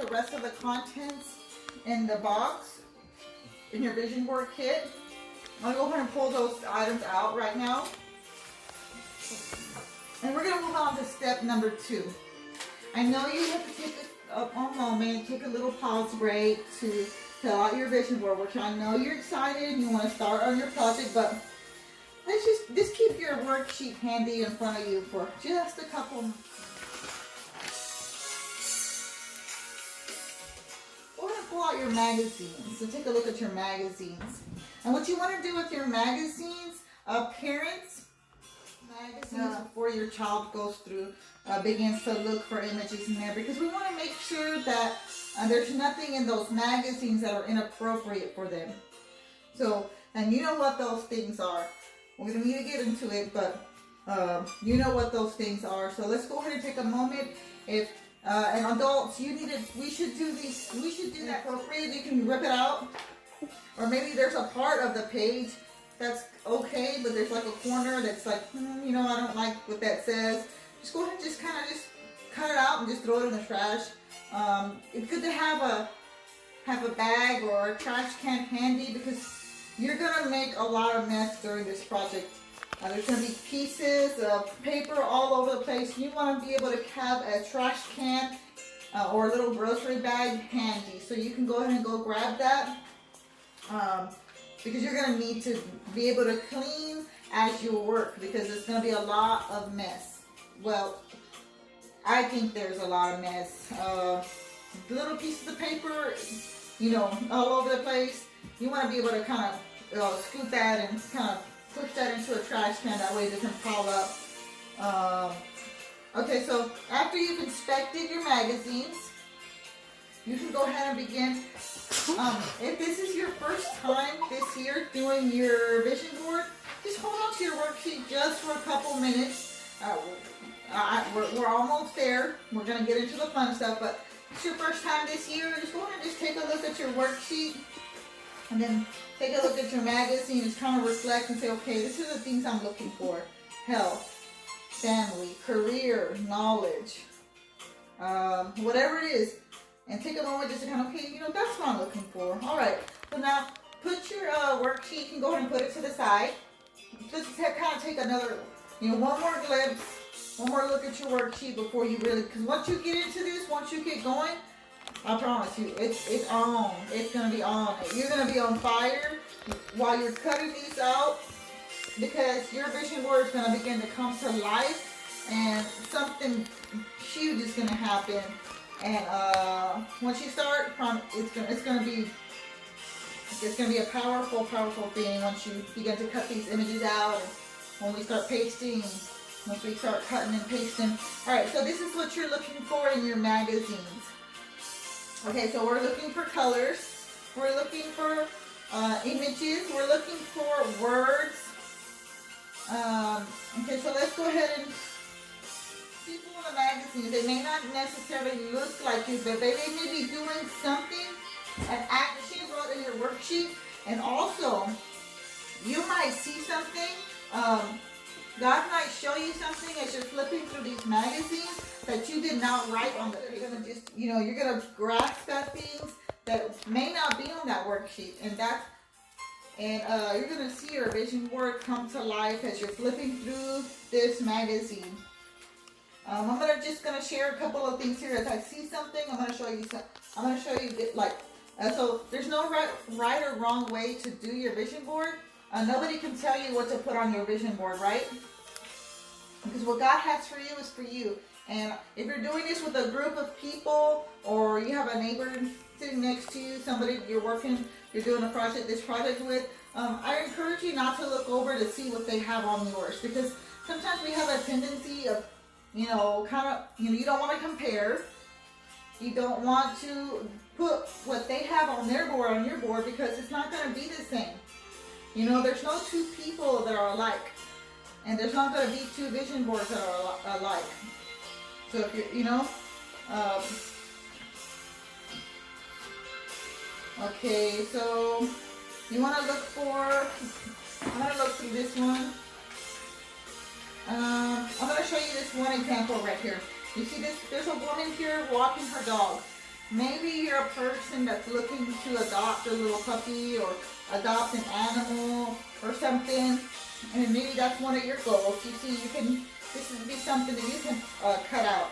the rest of the contents in the box, in your vision board kit. I'm gonna go ahead and pull those items out right now. And we're gonna move on to step number 2. I know you have to take a moment, take a little pause break to fill out your vision board, which I know you're excited and you want to start on your project, but let's just keep your worksheet handy in front of you for just a couple. Go ahead and pull out your magazines. So take a look at your magazines. And what you want to do with your magazines, parents, magazines before your child goes through, begins to look for images in there, because we want to make sure that there's nothing in those magazines that are inappropriate for them. So, and you know what those things are. We're going to need to get into it, but you know what those things are. So let's go ahead and take a moment. If and adults, we should do that appropriate. You can rip it out, or maybe there's a part of the page that's okay, but there's like a corner that's like, I don't like what that says. Just go ahead and just kind of just cut it out and just throw it in the trash. It's good to have a bag or a trash can handy, because you're gonna make a lot of mess during this project. There's gonna be pieces of paper all over the place. You want to be able to have a trash can or a little grocery bag handy, so you can go ahead and go grab that. Because you're going to need to be able to clean as you work, because it's going to be a lot of mess. Well, I think there's a lot of mess. Little pieces of paper, all over the place. You want to be able to kind of scoop that and kind of push that into a trash can. That way it doesn't pile up. Okay, so after you've inspected your magazines, you can go ahead and begin. If this is your first time this year doing your vision board, just hold on to your worksheet just for a couple minutes. We're almost there. We're going to get into the fun stuff, but if it's your first time this year, just go ahead and just take a look at your worksheet, and then take a look at your magazine, just kind of reflect and say, okay, this is the things I'm looking for. Health, family, career, knowledge, whatever it is. And take a moment just to kind of, okay, that's what I'm looking for. All right, so now put your worksheet, you can go ahead and put it to the side. Just kind of take another, one more glimpse, one more look at your worksheet before you really, because once you get into this, once you get going, I promise you, it's on. It's going to be on. You're going to be on fire while you're cutting these out, because your vision board is going to begin to come to life, and something huge is going to happen. And once you start, it's gonna be a powerful thing once you begin to cut these images out. And when we start pasting, once we start cutting and pasting. All right, so this is what you're looking for in your magazines. Okay, so we're looking for colors, we're looking for images, we're looking for words. Okay, so let's go ahead and. People in the magazines, they may not necessarily look like you, but they may be doing something, an action wrote in your worksheet, and also you might see something. God might show you something as you're flipping through these magazines that you did not write on the page. You're gonna just, you're gonna grasp at things that may not be on that worksheet, and you're gonna see your vision board come to life as you're flipping through this magazine. I'm just gonna share a couple of things here. If I see something, I'm gonna show you. So there's no right or wrong way to do your vision board. Nobody can tell you what to put on your vision board, right? Because what God has for you is for you. And if you're doing this with a group of people, or you have a neighbor sitting next to you, somebody you're doing this project with, I encourage you not to look over to see what they have on yours, because sometimes we have a tendency of you don't want to compare. You don't want to put what they have on their board on your board, because it's not going to be the same. There's no two people that are alike, and there's not going to be two vision boards that are alike. So if you're, okay, so you want to look for, I'm going to look through this one. I'm going to show you this one example right here. You see this? There's a woman here walking her dog. Maybe you're a person that's looking to adopt a little puppy or adopt an animal or something, and maybe that's one of your goals. You see, this would be something that you can cut out.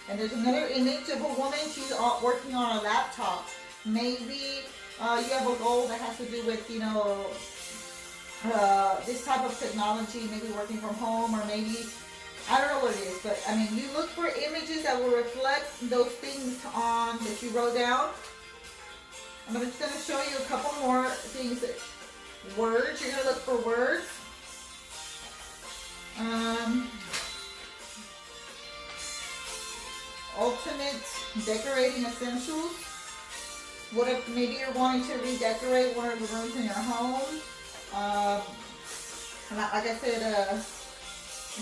And there's another image of a woman. She's working on a laptop. Maybe you have a goal that has to do with, this type of technology, maybe working from home, or maybe, I don't know what it is, but I mean, you look for images that will reflect those things on that you wrote down. I'm just going to show you a couple more things. Words, you're going to look for words. Ultimate decorating essentials. What if maybe you're wanting to redecorate one of the rooms in your home? Like I said, I'm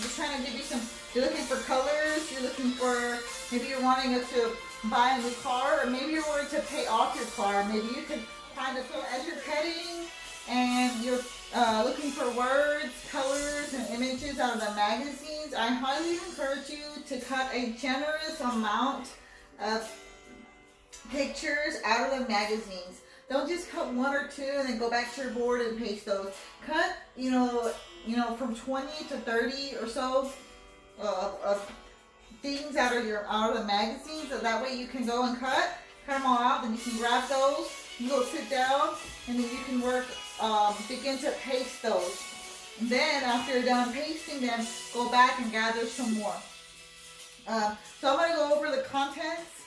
just trying to give you some. You're looking for colors. You're looking for, maybe you're wanting to buy a new car, or maybe you're wanting to pay off your car. Maybe you can find as you're cutting and you're looking for words, colors, and images out of the magazines. I highly encourage you to cut a generous amount of pictures out of the magazines. Don't just cut one or two and then go back to your board and paste those. Cut, from 20 to 30 or so of things out of the magazines, so that way you can go and cut them all out, then you can grab those, you go sit down, and then you can begin to paste those. And then after you're done pasting them, go back and gather some more. So I'm going to go over the contents.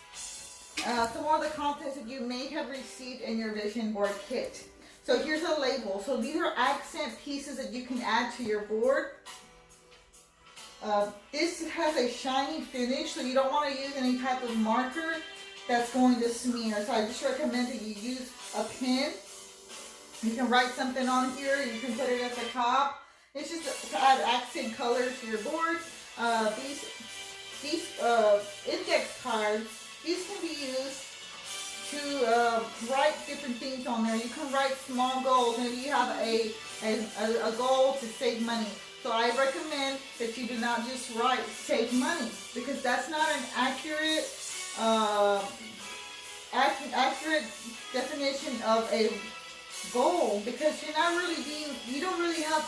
Some more of the contents that you may have received in your vision board kit. So here's a label. So these are accent pieces that you can add to your board. This has a shiny finish, so you don't want to use any type of marker that's going to smear. So I just recommend that you use a pen. You can write something on here. You can put it at the top. It's just to add accent color to your board. These index cards, these can be used to write different things on there. You can write small goals. Maybe you have a goal to save money. So I recommend that you do not just write save money, because that's not an accurate definition of a goal, because you don't really have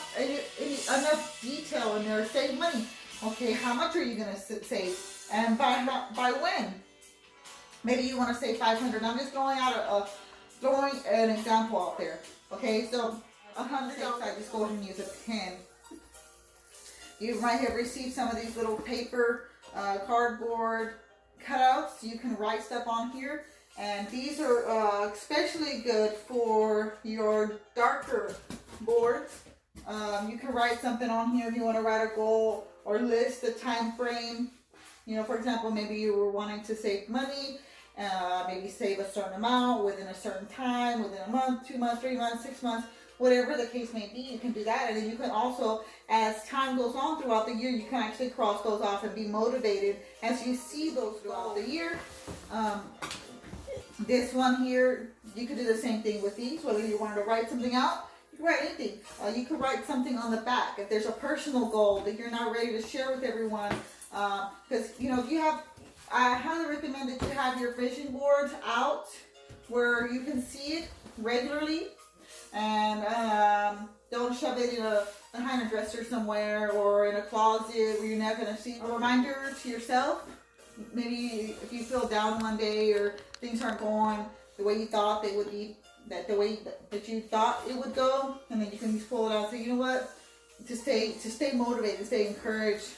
enough detail in there. Save money. Okay, how much are you going to save? And by when? Maybe you want to save $500. I'm just throwing an example out there. Okay, so $100. I just go ahead and use a pen. You might have received some of these little paper, cardboard cutouts. You can write stuff on here. And these are especially good for your darker boards. You can write something on here if you want to write a goal or list a time frame. For example, maybe you were wanting to save money, maybe save a certain amount within a certain time, within a month, 2 months, 3 months, 6 months, whatever the case may be. You can do that, and then you can also, as time goes on throughout the year, you can actually cross those off and be motivated as you see those throughout the year. This one here, you could do the same thing with these. Whether you wanted to write something out, you can write anything. You could write something on the back if there's a personal goal that you're not ready to share with everyone. Because I highly recommend that you have your vision boards out where you can see it regularly, and don't shove it behind a dresser somewhere or in a closet where you're not going to see. A reminder to yourself. Maybe if you feel down one day or things aren't going the way you thought they would be, the way that you thought it would go, and then you can just pull it out. So you know what? To stay motivated, stay encouraged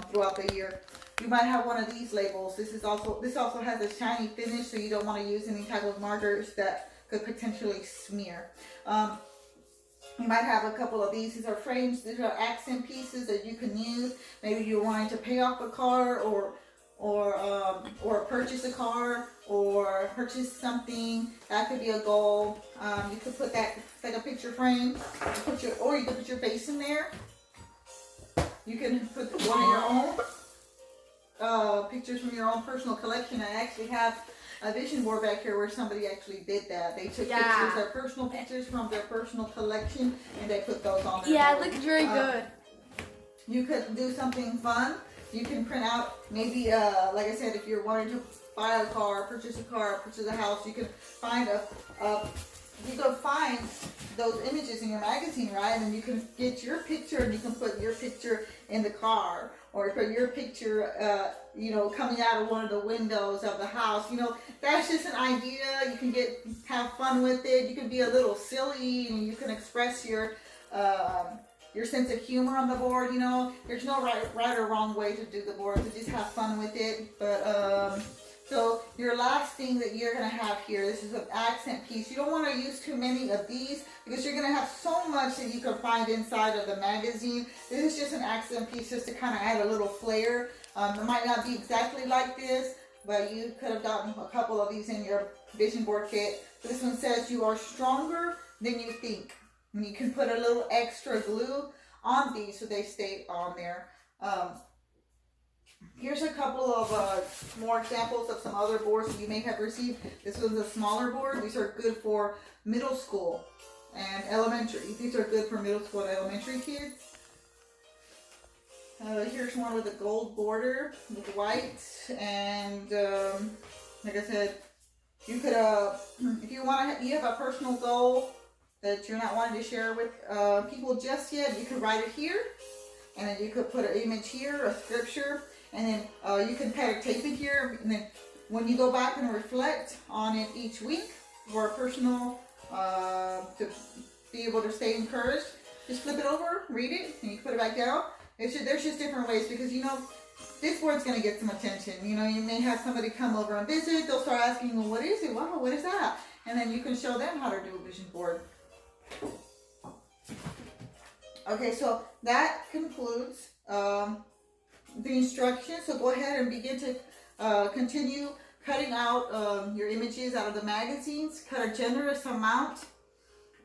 throughout the year. You might have one of these labels. This also has a shiny finish, so you don't want to use any type of markers that could potentially smear. You might have a couple of these. These are frames. These are accent pieces that you can use. Maybe you're wanting to pay off a car or purchase a car or purchase something. That could be a goal. You could put that like a picture frame. Or you could put your face in there. You can put one of your own pictures from your own personal collection. I actually have a vision board back here where somebody actually did that. They took pictures, their personal pictures from their personal collection, and they put those on there. Yeah, it looks very good. You could do something fun. You can print out maybe, like I said, if you're wanting to buy a car, purchase a house, you can find those images in your magazine, right? And then you can get your picture and you can put your picture in the car, or put your picture, coming out of one of the windows of the house. That's just an idea. You can have fun with it. You can be a little silly, and you can express your sense of humor on the board. There's no right or wrong way to do the board. So just have fun with it. But so your last thing that you're going to have here, this is an accent piece. You don't want to use too many of these because you're going to have so much that you can find inside of the magazine. This is just an accent piece just to kind of add a little flair. It might not be exactly like this, but you could have gotten a couple of these in your vision board kit. This one says you are stronger than you think. And you can put a little extra glue on these so they stay on there. Here's a couple of more examples of some other boards that you may have received. This one's a smaller board. These are good for middle school and elementary. These are good for middle school and elementary kids. Here's one with a gold border with white, and like I said, you could if you have a personal goal that you're not wanting to share with people just yet, you could write it here, and then you could put an image here, a scripture, and then you can kind of tape it here, and then when you go back and reflect on it each week for a personal to be able to stay encouraged, just flip it over, read it, and you can put it back down. There's just different ways, because this board's going to get some attention. You may have somebody come over and visit. They'll start asking, well, what is it? Wow, what is that? And then you can show them how to do a vision board. Okay, so that concludes the instructions. So go ahead and begin to continue cutting out your images out of the magazines. Cut a generous amount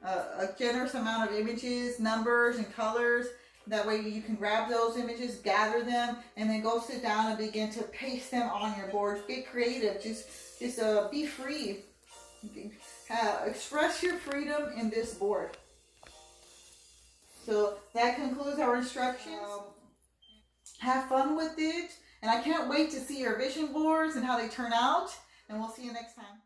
of images, numbers, and colors. That way you can grab those images, gather them, and then go sit down and begin to paste them on your board. Get creative. Just be free. Express your freedom in this board. So that concludes our instructions. Have fun with it. And I can't wait to see your vision boards and how they turn out. And we'll see you next time.